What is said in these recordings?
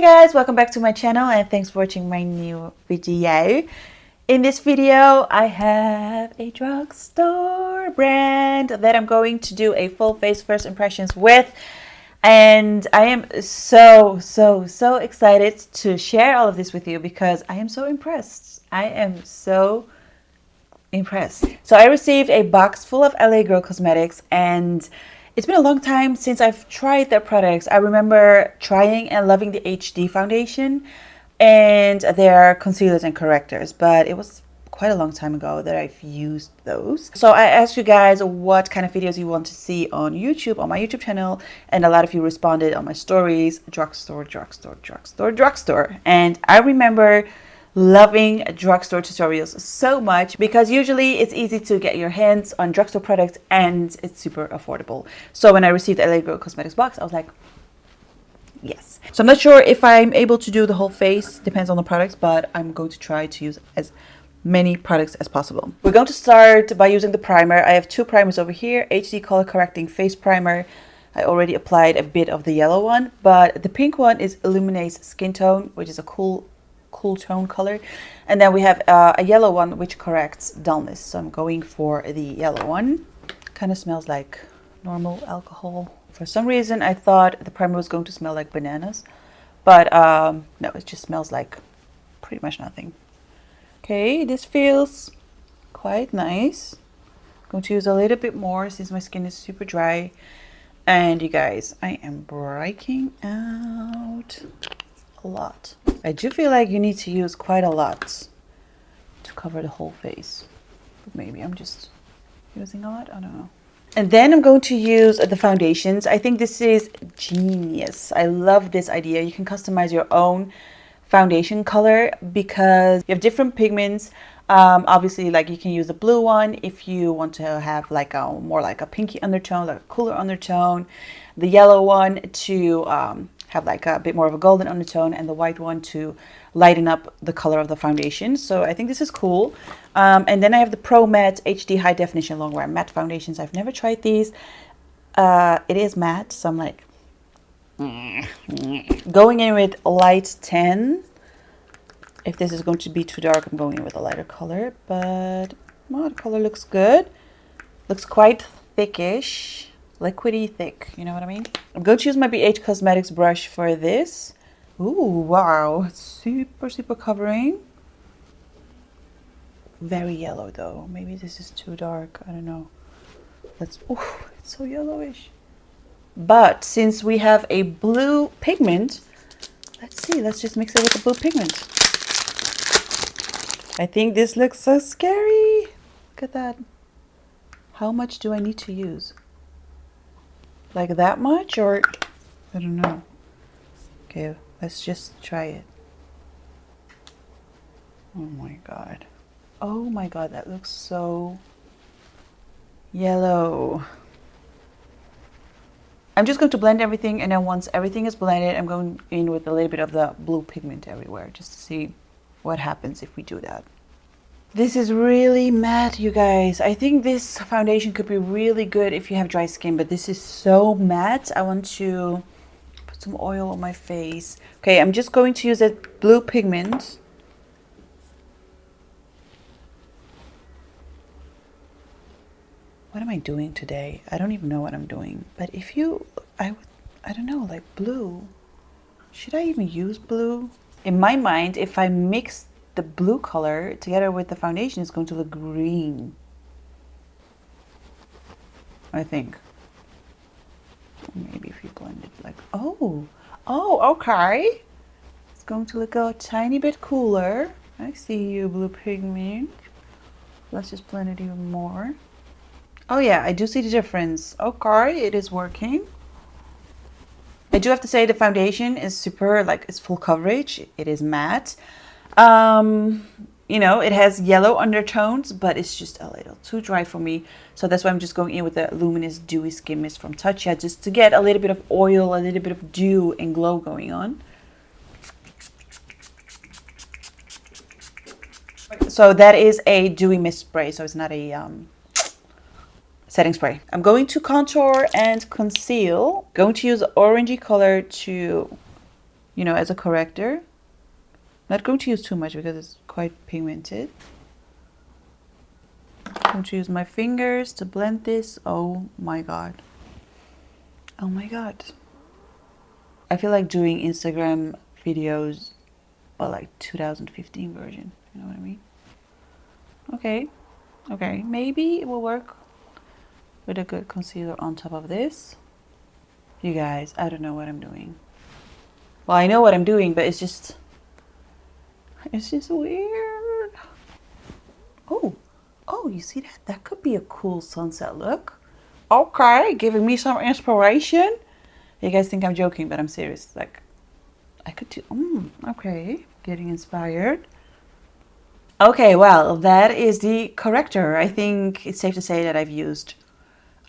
guys, welcome back to my channel and thanks for watching my new video. In this video I have a drugstore brand that I'm going to do a full face first impressions with, and I am so excited to share all of this with you because I am so impressed. So I received a box full of GIRL Cosmetics, and it's been a long time since I've tried their products. I remember trying and loving the HD foundation and their concealers and correctors, but it was quite a long time ago that I've used those. So I asked you guys what kind of videos you want to see on YouTube, on my YouTube channel, and a lot of you responded on my stories, drugstore. And I remember loving drugstore tutorials so much because usually it's easy to get your hands on drugstore products and it's super affordable. So when I received the GIRL Cosmetics box, I was like, yes. So I'm not sure if I'm able to do the whole face, depends on the products, but I'm going to try to use as many products as possible. We're going to start by using the primer. I have two primers over here, HD color correcting face primer. I already applied a bit of the yellow one, but the pink one is Illuminates Skin Tone, which is a cool tone color, and then we have a yellow one which corrects dullness, so I'm going for the yellow one. Kind of smells like normal alcohol. For some reason I thought the primer was going to smell like bananas, but no, it just smells like pretty much nothing. Okay, this feels quite nice. I'm going to use a little bit more since my skin is super dry, and you guys, I am breaking out a lot. I do feel like you need to use quite a lot to cover the whole face, but maybe I'm just using a lot, I don't know. And then I'm going to use the foundations. I think this is genius. I love this idea. You can customize your own foundation color because you have different pigments. Obviously, like, you can use a blue one if you want to have like a more like a pinky undertone, like a cooler undertone, the yellow one to have like a bit more of a golden undertone, and the white one to lighten up the color of the foundation. So I think this is cool. And then I have the Pro Matte HD High Definition Long Wear Matte Foundations. I've never tried these. It is matte, so I'm like going in with light 10. If this is going to be too dark, I'm going in with a lighter color, but well, the color looks good. Looks quite thickish. Liquidy thick, you know what I mean? I'm going to use my BH Cosmetics brush for this. Ooh, wow, it's super covering. Very yellow though. Maybe this is too dark, I don't know. Let's, ooh, it's so yellowish. But since we have a blue pigment, let's see, let's just mix it with the blue pigment. I think this looks so scary. Look at that. How much do I need to use? Like that much, or I don't know. Okay, let's just try it. Oh my god. Oh my god, that looks so yellow. I'm just going to blend everything, and then once everything is blended, I'm going in with a little bit of the blue pigment everywhere just to see what happens if we do that. This is really matte, you guys. I think this foundation could be really good if you have dry skin, but this is so matte. I want to put some oil on my face. Okay, I'm just going to use that blue pigment. What am I doing today? I don't even know what I'm doing. But if you, I don't know, like blue. Should I even use blue? In my mind, if I mix the blue color together with the foundation, is going to look green, I think. Maybe if you blend it like, oh, okay, it's going to look a tiny bit cooler. I see you, blue pigment. Let's just blend it even more. Oh yeah, I do see the difference. Okay, it is working. I do have to say the foundation is super, like, it's full coverage. It is matte. You know, it has yellow undertones, but it's just a little too dry for me. So that's why I'm just going in with the Luminous Dewy Skin Mist from Tatcha, just to get a little bit of oil, a little bit of dew and glow going on. So that is a dewy mist spray, so it's not a setting spray. I'm going to contour and conceal. Going to use orangey color to you know, as a corrector. Not going to use too much because it's quite pigmented. I'm going to use my fingers to blend this. Oh my god. Oh my god. I feel like doing Instagram videos, but like 2015 version. You know what I mean? Okay. Okay. Maybe it will work with a good concealer on top of this. You guys, I don't know what I'm doing. Well, I know what I'm doing, but it's just weird. Oh, oh, you see that? That could be a cool sunset look. Okay, giving me some inspiration. You guys think I'm joking, but I'm serious. Like, I could do, okay, getting inspired. Okay, well, that is the corrector. I think it's safe to say that I've used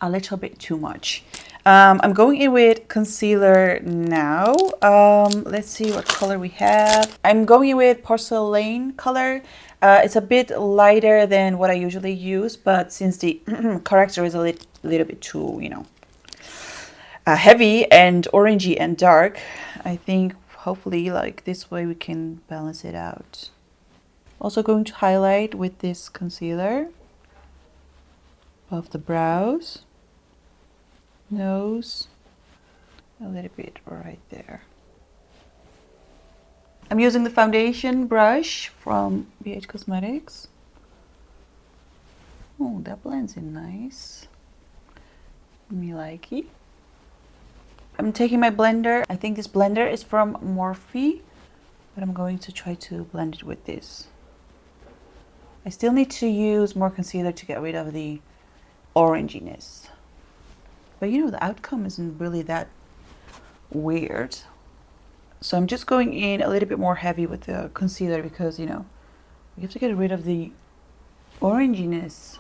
a little bit too much. I'm going in with concealer now. Let's see what color we have. I'm going in with porcelain color. It's a bit lighter than what I usually use, but since the corrector is a little bit too, you know, heavy and orangey and dark, I think hopefully like this way we can balance it out. Also going to highlight with this concealer above the brows, nose, a little bit right there. I'm using the foundation brush from GIRL Cosmetics. Oh, that blends in nice. Me like it. I'm taking my blender. I think this blender is from Morphe, but I'm going to try to blend it with this. I still need to use more concealer to get rid of the oranginess. But you know, the outcome isn't really that weird. So I'm just going in a little bit more heavy with the concealer because, you know, we have to get rid of the oranginess.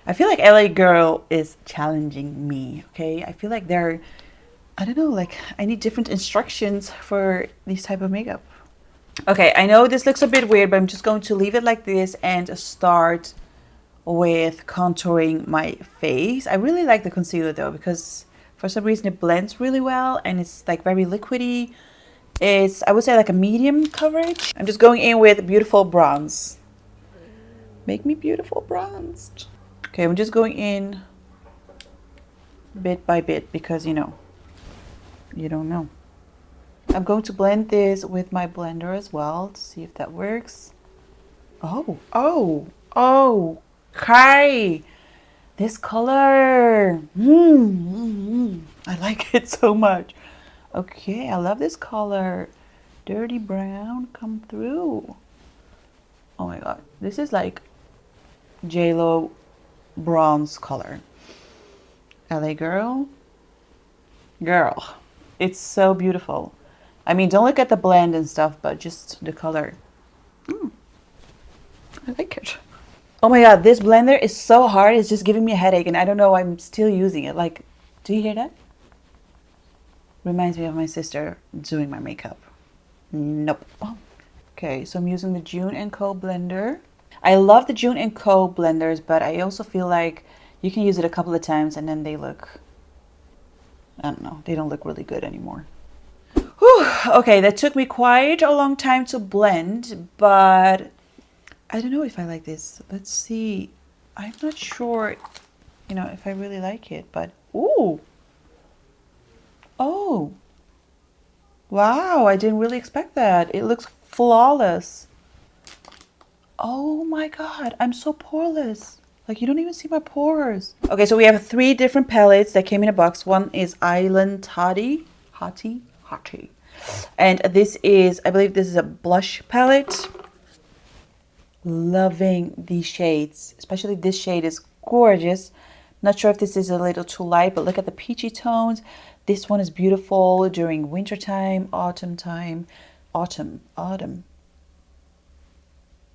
I feel like LA Girl is challenging me, okay? I feel like they're, I don't know, like I need different instructions for this type of makeup. Okay, I know this looks a bit weird, but I'm just going to leave it like this and start with contouring my face. I really like the concealer though, because for some reason it blends really well and it's like very liquidy. It's, I would say, like a medium coverage. I'm just going in with beautiful bronze. Make me beautiful bronzed. Okay, I'm just going in bit by bit because, you know, you don't know. I'm going to blend this with my blender as well to see if that works. Oh, okay. This color. I like it so much. Okay, I love this color. Dirty brown come through. Oh my god. This is like JLo bronze color. LA Girl. Girl. It's so beautiful. I mean, don't look at the blend and stuff, but just the color. I like it. Oh my god, this blender is so hard. It's just giving me a headache and I don't know why I'm still using it. Like, do you hear that? Reminds me of my sister doing my makeup. Nope. Oh. Okay, so I'm using the June & Co blender. I love the June & Co blenders, but I also feel like you can use it a couple of times and then they look, I don't know, they don't look really good anymore. Whew. Okay, that took me quite a long time to blend, but I don't know if I like this. Let's see. I'm not sure, you know, if I really like it, but ooh. Oh. Wow, I didn't really expect that. It looks flawless. Oh my god, I'm so poreless. Like, you don't even see my pores. Okay, so we have 3 different palettes that came in a box. One is Island Hottie. And this is, I believe this is a blush palette. Loving these shades, especially this shade is gorgeous. Not sure if this is a little too light, but look at the peachy tones. This one is beautiful during winter time, autumn time,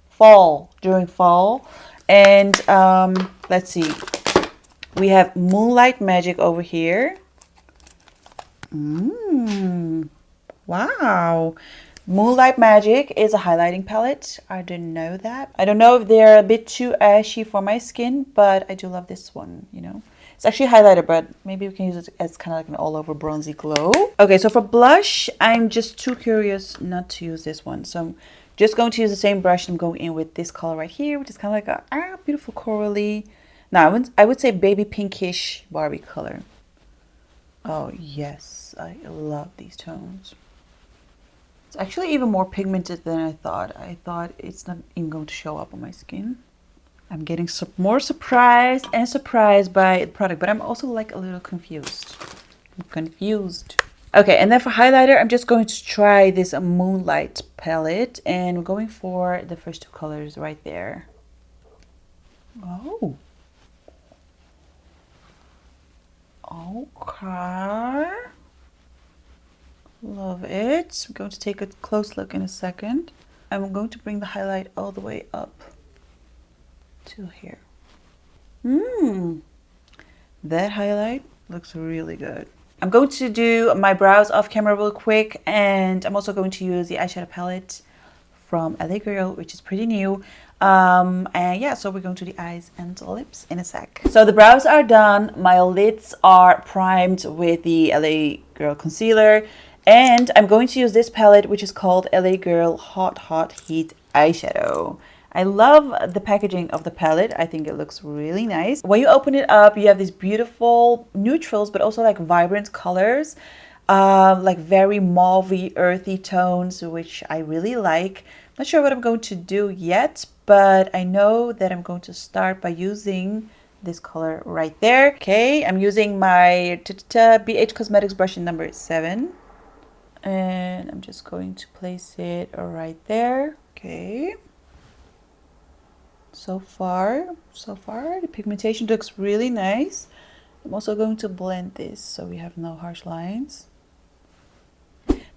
fall, during fall. And let's see, we have Moonlight Magic over here. Wow. Moonlight Magic is a highlighting palette. I didn't know that. I don't know if they're a bit too ashy for my skin, but I do love this one, you know. It's actually a highlighter, but maybe we can use it as kind of like an all-over bronzy glow. Okay, so for blush, I'm just too curious not to use this one. So I'm just going to use the same brush and go in with this color right here, which is kind of like a beautiful corally. Now, I would say baby pinkish Barbie color. Oh, yes. I love these tones. It's actually even more pigmented than I thought. I thought it's not even going to show up on my skin. I'm getting more surprised and surprised by the product, but I'm also like a little confused. I'm confused. Okay, and then for highlighter, I'm just going to try this Moonlight palette, and we're going for the first two colors right there. Oh. Okay. Love it. I'm going to take a close look in a second. I'm going to bring the highlight all the way up to here. That highlight looks really good. I'm going to do my brows off camera real quick, and I'm also going to use the eyeshadow palette from LA Girl, which is pretty new. And yeah, so we're going to the eyes and lips in a sec. So the brows are done. My lids are primed with the LA Girl concealer, and I'm going to use this palette, which is called LA Girl Hot Heat Eyeshadow. I love the packaging of the palette. I think it looks really nice. When you open it up, you have these beautiful neutrals, but also like vibrant colors, like very mauvey, earthy tones, which I really like. Not sure what I'm going to do yet, but I know that I'm going to start by using this color right there. Okay, I'm using my BH Cosmetics brush in number 7. And I'm just going to place it right there. Okay. So far, the pigmentation looks really nice. I'm also going to blend this so we have no harsh lines.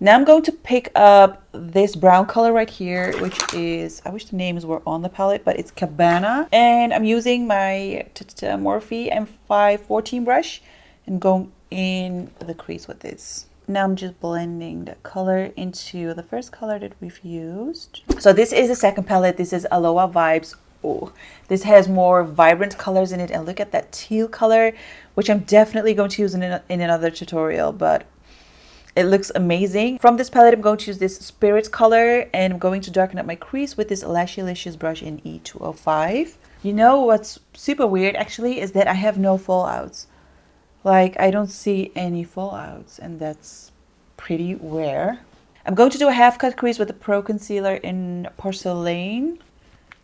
Now I'm going to pick up this brown color right here, which is, I wish the names were on the palette, but it's Cabana. And I'm using my Morphe M514 brush and going in the crease with this. Now I'm just blending the color into the first color that we've used. So this is the second palette. This is Aloha Vibes. Oh, this has more vibrant colors in it, and look at that teal color, which I'm definitely going to use in another tutorial, but it looks amazing. From this palette, I'm going to use this Spirit color, and I'm going to darken up my crease with this Lashylicious brush in E205. You know what's super weird actually is that I have no fallouts. Like, I don't see any fallouts, and that's pretty rare. I'm going to do a half cut crease with the Pro Concealer in Porcelain.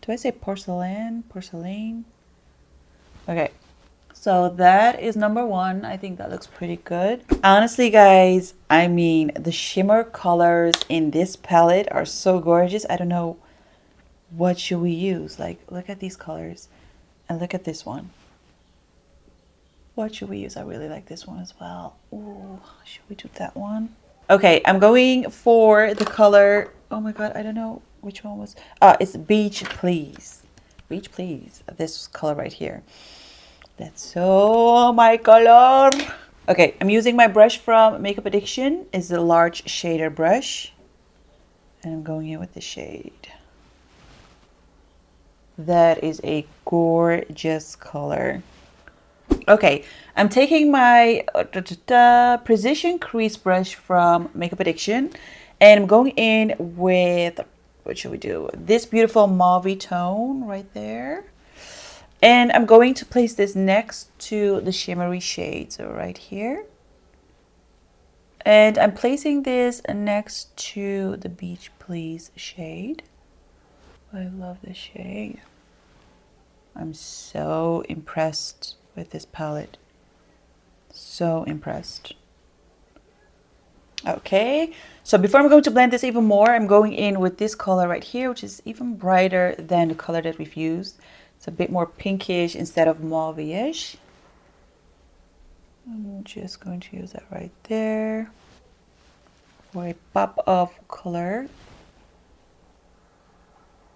Do I say porcelain? Porcelain? Okay. So that is number 1. I think that looks pretty good. Honestly, guys, I mean, the shimmer colors in this palette are so gorgeous. I don't know what should we use. Like, look at these colors and look at this one. What should we use? I really like this one as well. Ooh, should we do that one? Okay, I'm going for the color. Oh my God, I don't know which one was. It's Beach Please. Beach Please. This color right here. That's so my color. Okay, I'm using my brush from Makeup Addiction. It's a large shader brush. And I'm going in with the shade. That is a gorgeous color. Okay, I'm taking my Precision Crease brush from Makeup Addiction. And I'm going in with, what should we do? This beautiful mauve tone right there. And I'm going to place this next to the shimmery shade, so right here. And I'm placing this next to the Beach Please shade. I love this shade. I'm so impressed with this palette. So impressed. Okay, so before I'm going to blend this even more, I'm going in with this color right here, which is even brighter than the color that we've used. It's a bit more pinkish instead of mauve-ish. I'm just going to use that right there for a pop of color.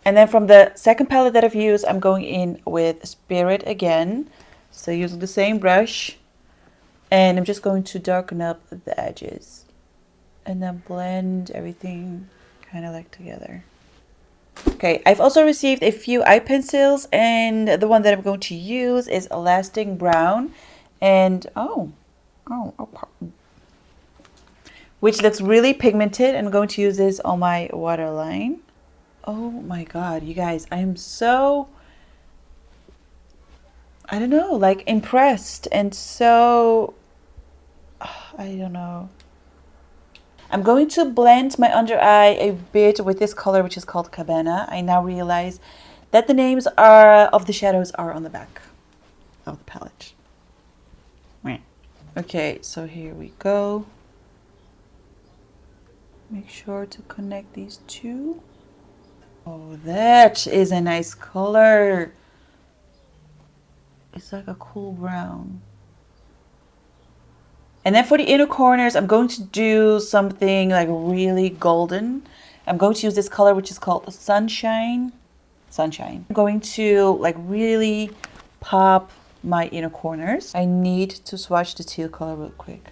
And then from the second palette that I've used, I'm going in with Spirit again. So using the same brush. And I'm just going to darken up the edges. And then blend everything kind of like together. Okay, I've also received a few eye pencils, and the one that I'm going to use is a Lasting Brown. And which looks really pigmented. I'm going to use this on my waterline. Oh my god, you guys, I am so, I don't know, like impressed and so, I don't know. I'm going to blend my under eye a bit with this color, which is called Cabana. I now realize that the names of the shadows are on the back of the palette. Okay, so here we go. Make sure to connect these two. Oh, that is a nice color. It's like a cool brown. And then for the inner corners, I'm going to do something like really golden. I'm going to use this color, which is called Sunshine. I'm going to like really pop my inner corners. I need to swatch the teal color real quick.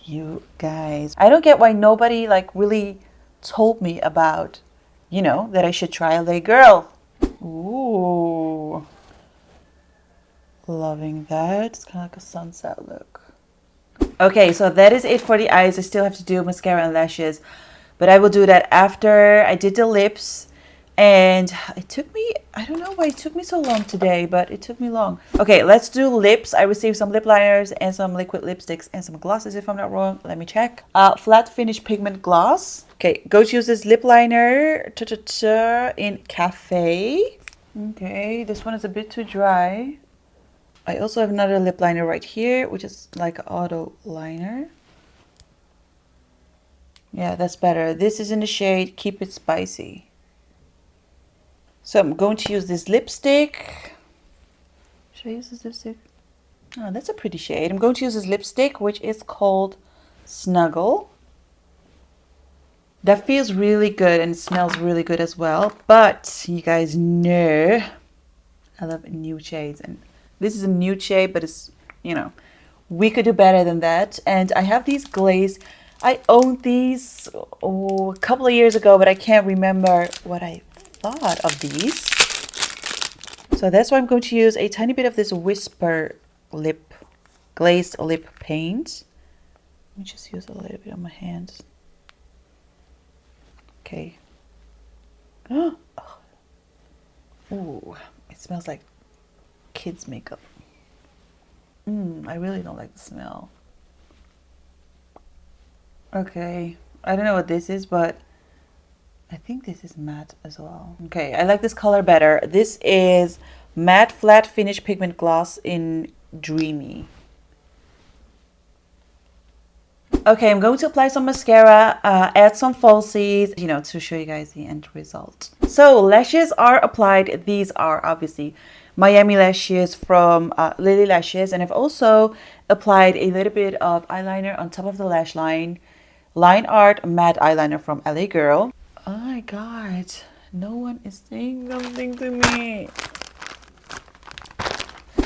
You guys, I don't get why nobody like really told me about, you know, that I should try LA Girl. Ooh, loving that. It's kind of like a sunset look. Okay, so that is it for the eyes. I still have to do mascara and lashes, but I will do that after I did the lips. And it took me, I don't know why it took me so long today, but it took me long. Okay, let's do lips. I received some lip liners and some liquid lipsticks and some glosses, if I'm not wrong. Let me check. Flat finish pigment gloss. Okay, go to use this lip liner in Cafe. Okay, this one is a bit too dry. I also have another lip liner right here, which is like an auto liner. Yeah, that's better. This is in the shade Keep It Spicy. So I'm going to use this lipstick. Should I use this lipstick? Oh, that's a pretty shade. I'm going to use this lipstick, which is called Snuggle. That feels really good and it smells really good as well. But you guys know I love nude shades. And this is a nude shade, but it's, you know, we could do better than that. And I have these glazed. I owned these a couple of years ago, but I can't remember what I thought of these. So that's why I'm going to use a tiny bit of this Whisper glazed lip paint. Let me just use a little bit on my hands. Okay. Oh. Ooh, it smells like kids makeup. I really don't like the smell. Okay, I don't know what this is, but I think this is matte as well. Okay, I like this color better. This is Matte Flat Finish Pigment Gloss in Dreamy. Okay, I'm going to apply some mascara, add some falsies, you know, to show you guys the end result. So lashes are applied. These are obviously Miami lashes from Lily Lashes. And I've also applied a little bit of eyeliner on top of the lash line. Line Art Matte Eyeliner from LA Girl. Oh my god, no one is saying something to me.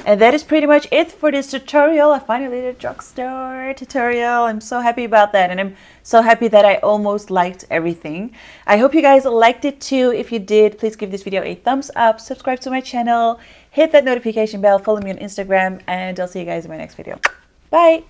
And that is pretty much it for this tutorial. I finally did a drugstore tutorial. I'm so happy about that. And I'm so happy that I almost liked everything. I hope you guys liked it too. If you did, please give this video a thumbs up. Subscribe to my channel. Hit that notification bell. Follow me on Instagram. And I'll see you guys in my next video. Bye.